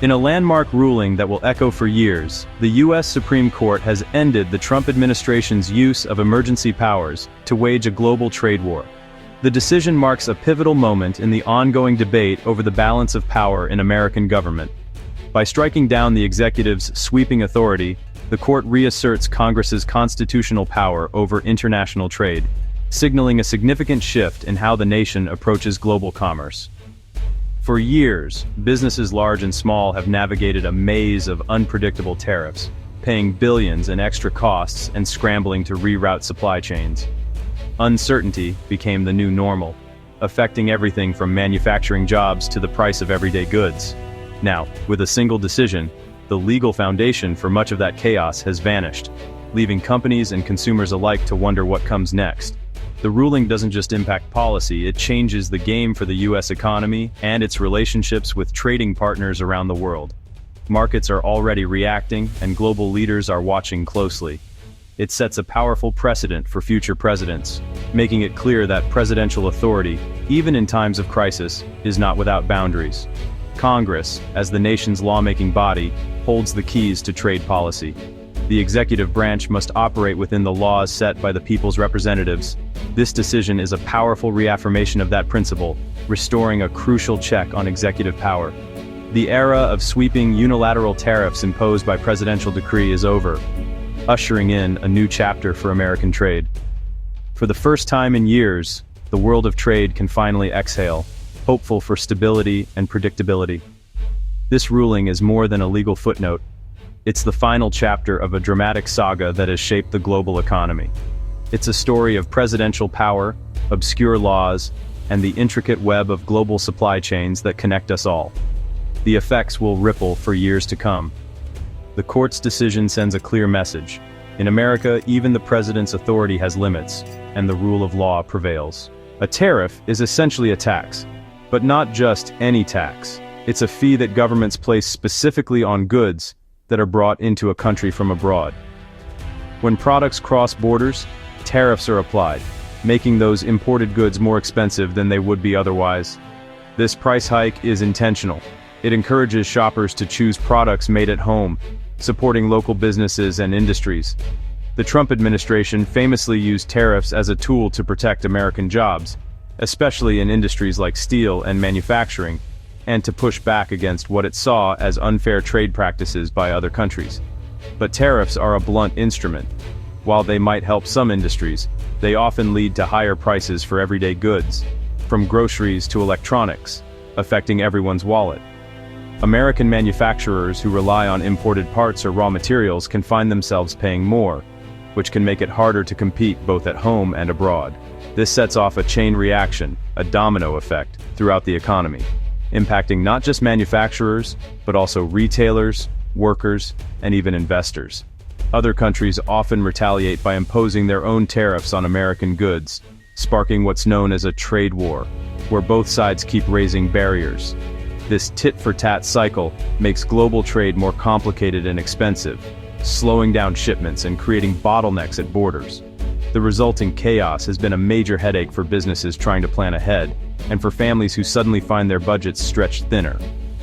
In a landmark ruling that will echo for years, the U.S. Supreme Court has ended the Trump administration's use of emergency powers to wage a global trade war. The decision marks a pivotal moment in the ongoing debate over the balance of power in American government. By striking down the executive's sweeping authority, the court reasserts Congress's constitutional power over international trade, signaling a significant shift in how the nation approaches global commerce. For years, businesses large and small have navigated a maze of unpredictable tariffs, paying billions in extra costs and scrambling to reroute supply chains. Uncertainty became the new normal, affecting everything from manufacturing jobs to the price of everyday goods. Now, with a single decision, the legal foundation for much of that chaos has vanished, leaving companies and consumers alike to wonder what comes next. The ruling doesn't just impact policy, it changes the game for the U.S. economy and its relationships with trading partners around the world. Markets are already reacting, and global leaders are watching closely. It sets a powerful precedent for future presidents, making it clear that presidential authority, even in times of crisis, is not without boundaries. Congress, as the nation's lawmaking body, holds the keys to trade policy. The executive branch must operate within the laws set by the people's representatives. This decision is a powerful reaffirmation of that principle, restoring a crucial check on executive power. The era of sweeping unilateral tariffs imposed by presidential decree is over, ushering in a new chapter for American trade. For the first time in years, the world of trade can finally exhale, hopeful for stability and predictability. This ruling is more than a legal footnote. It's the final chapter of a dramatic saga that has shaped the global economy. It's a story of presidential power, obscure laws, and the intricate web of global supply chains that connect us all. The effects will ripple for years to come. The court's decision sends a clear message. In America, even the president's authority has limits, and the rule of law prevails. A tariff is essentially a tax, but not just any tax. It's a fee that governments place specifically on goods that are brought into a country from abroad. When products cross borders, tariffs are applied, making those imported goods more expensive than they would be otherwise. This price hike is intentional. It encourages shoppers to choose products made at home, supporting local businesses and industries. The Trump administration famously used tariffs as a tool to protect American jobs, especially in industries like steel and manufacturing, and to push back against what it saw as unfair trade practices by other countries. But tariffs are a blunt instrument. While they might help some industries, they often lead to higher prices for everyday goods, from groceries to electronics, affecting everyone's wallet. American manufacturers who rely on imported parts or raw materials can find themselves paying more, which can make it harder to compete both at home and abroad. This sets off a chain reaction, a domino effect, throughout the economy, impacting not just manufacturers, but also retailers, workers, and even investors. Other countries often retaliate by imposing their own tariffs on American goods, sparking what's known as a trade war, where both sides keep raising barriers. This tit-for-tat cycle makes global trade more complicated and expensive, slowing down shipments and creating bottlenecks at borders. The resulting chaos has been a major headache for businesses trying to plan ahead, and for families who suddenly find their budgets stretched thinner.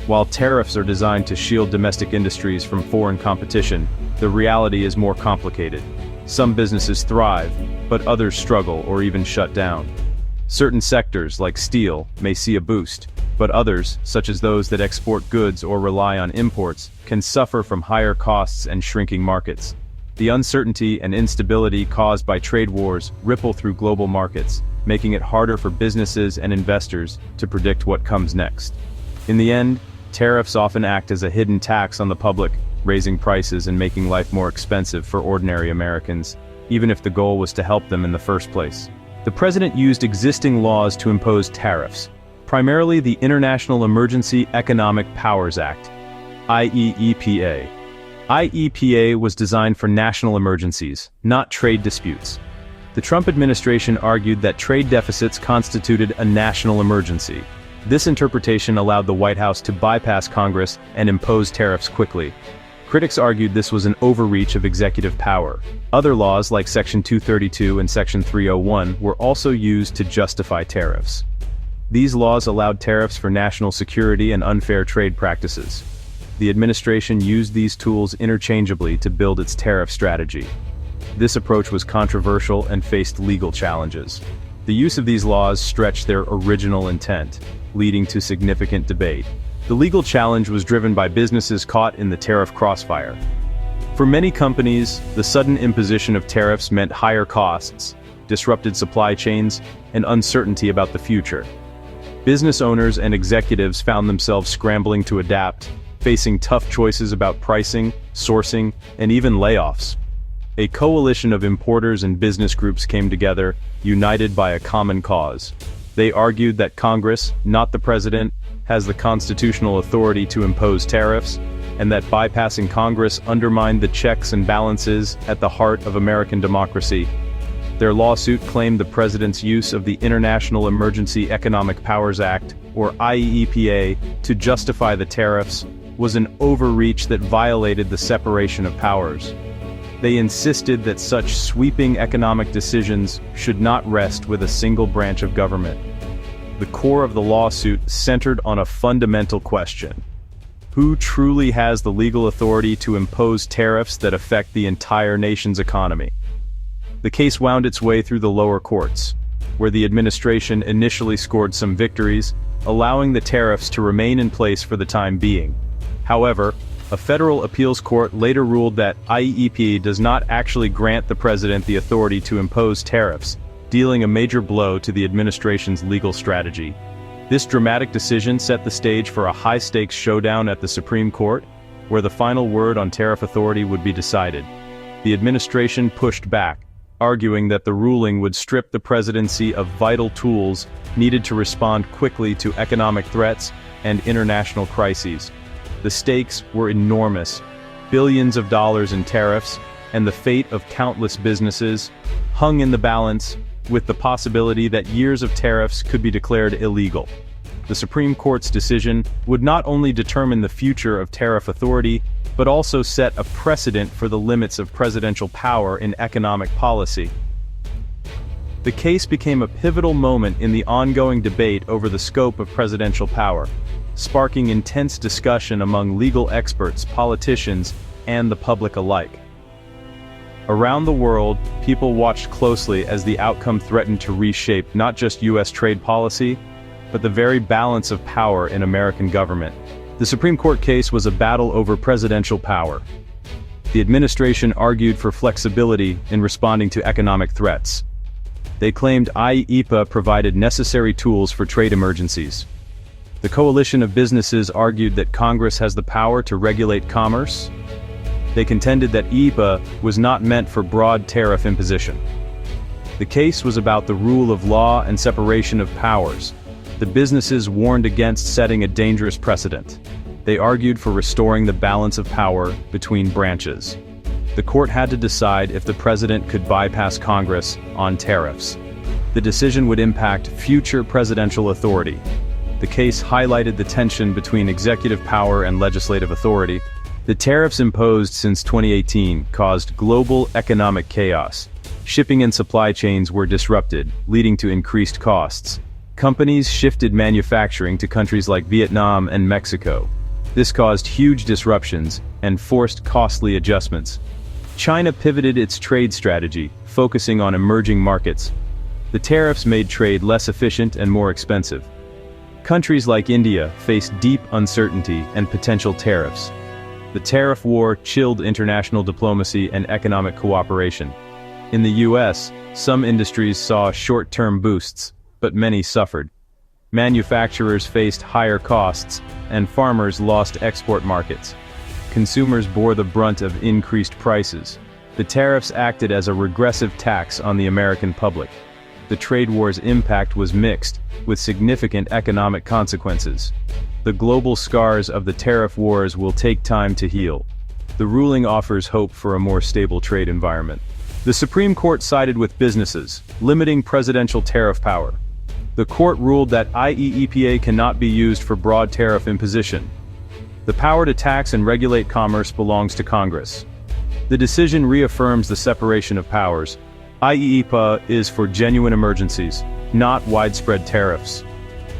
While tariffs are designed to shield domestic industries from foreign competition, the reality is more complicated. Some businesses thrive, but others struggle or even shut down. Certain sectors, like steel, may see a boost, but others, such as those that export goods or rely on imports, can suffer from higher costs and shrinking markets. The uncertainty and instability caused by trade wars ripple through global markets, making it harder for businesses and investors to predict what comes next. In the end, tariffs often act as a hidden tax on the public, raising prices and making life more expensive for ordinary Americans, even if the goal was to help them in the first place. The president used existing laws to impose tariffs, primarily the International Emergency Economic Powers Act, IEEPA. IEPA was designed for national emergencies, not trade disputes. The Trump administration argued that trade deficits constituted a national emergency. This interpretation allowed the White House to bypass Congress and impose tariffs quickly. Critics argued this was an overreach of executive power. Other laws like Section 232 and Section 301 were also used to justify tariffs. These laws allowed tariffs for national security and unfair trade practices. the administration used these tools interchangeably to build its tariff strategy. This approach was controversial and faced legal challenges. The use of these laws stretched their original intent, leading to significant debate. The legal challenge was driven by businesses caught in the tariff crossfire. For many companies, the sudden imposition of tariffs meant higher costs, disrupted supply chains, and uncertainty about the future. Business owners and executives found themselves scrambling to adapt, facing tough choices about pricing, sourcing, and even layoffs. A coalition of importers and business groups came together, united by a common cause. They argued that Congress, not the president, has the constitutional authority to impose tariffs, and that bypassing Congress undermined the checks and balances at the heart of American democracy. Their lawsuit claimed the president's use of the International Emergency Economic Powers Act, or IEEPA, to justify the tariffs, was an overreach that violated the separation of powers. They insisted that such sweeping economic decisions should not rest with a single branch of government. The core of the lawsuit centered on a fundamental question: who truly has the legal authority to impose tariffs that affect the entire nation's economy? The case wound its way through the lower courts, where the administration initially scored some victories, allowing the tariffs to remain in place for the time being. However, a federal appeals court later ruled that IEEPA does not actually grant the president the authority to impose tariffs, dealing a major blow to the administration's legal strategy. This dramatic decision set the stage for a high-stakes showdown at the Supreme Court, where the final word on tariff authority would be decided. The administration pushed back, arguing that the ruling would strip the presidency of vital tools needed to respond quickly to economic threats and international crises. The stakes were enormous: billions of dollars in tariffs, and the fate of countless businesses hung in the balance, with the possibility that years of tariffs could be declared illegal. The Supreme Court's decision would not only determine the future of tariff authority, but also set a precedent for the limits of presidential power in economic policy. The case became a pivotal moment in the ongoing debate over the scope of presidential power, sparking intense discussion among legal experts, politicians, and the public alike. Around the world, people watched closely as the outcome threatened to reshape not just U.S. trade policy, but the very balance of power in American government. The Supreme Court case was a battle over presidential power. The administration argued for flexibility in responding to economic threats. They claimed IEEPA provided necessary tools for trade emergencies. The coalition of businesses argued that Congress has the power to regulate commerce. They contended that IEEPA was not meant for broad tariff imposition. The case was about the rule of law and separation of powers. The businesses warned against setting a dangerous precedent. They argued for restoring the balance of power between branches. The court had to decide if the president could bypass Congress on tariffs. The decision would impact future presidential authority. The case highlighted the tension between executive power and legislative authority. The tariffs imposed since 2018 caused global economic chaos. Shipping and supply chains were disrupted, leading to increased costs. Companies shifted manufacturing to countries like Vietnam and Mexico. This caused huge disruptions and forced costly adjustments. China pivoted its trade strategy, focusing on emerging markets. The tariffs made trade less efficient and more expensive. Countries like India faced deep uncertainty and potential tariffs. The tariff war chilled international diplomacy and economic cooperation. In the US, some industries saw short-term boosts, but many suffered. Manufacturers faced higher costs, and farmers lost export markets. Consumers bore the brunt of increased prices. The tariffs acted as a regressive tax on the American public. The trade war's impact was mixed, with significant economic consequences. The global scars of the tariff wars will take time to heal. The ruling offers hope for a more stable trade environment. The Supreme Court sided with businesses, limiting presidential tariff power. The court ruled that IEEPA cannot be used for broad tariff imposition. The power to tax and regulate commerce belongs to Congress. The decision reaffirms the separation of powers. IEEPA is for genuine emergencies, not widespread tariffs.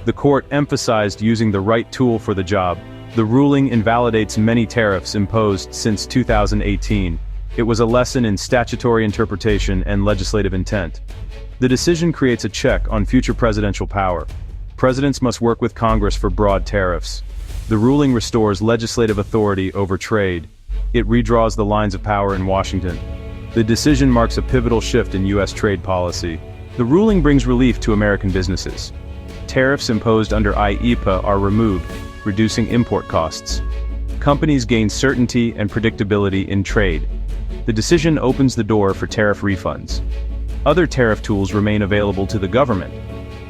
The court emphasized using the right tool for the job, The ruling invalidates many tariffs imposed since 2018. It was a lesson in statutory interpretation and legislative intent. The decision creates a check on future presidential power. Presidents must work with Congress for broad tariffs. The ruling restores legislative authority over trade. It redraws the lines of power in Washington. The decision marks a pivotal shift in U.S. trade policy. The ruling brings relief to American businesses. Tariffs imposed under IEEPA are removed, reducing import costs. Companies gain certainty and predictability in trade. The decision opens the door for tariff refunds. Other tariff tools remain available to the government.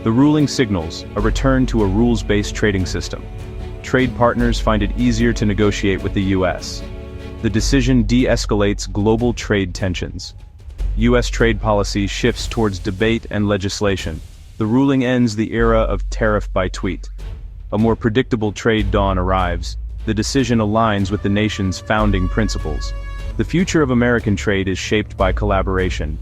The ruling signals a return to a rules-based trading system. Trade partners find it easier to negotiate with the U.S. The decision de-escalates global trade tensions. U.S. trade policy shifts towards debate and legislation. The ruling ends the era of tariff by tweet. A more predictable trade dawn arrives. The decision aligns with the nation's founding principles. The future of American trade is shaped by collaboration,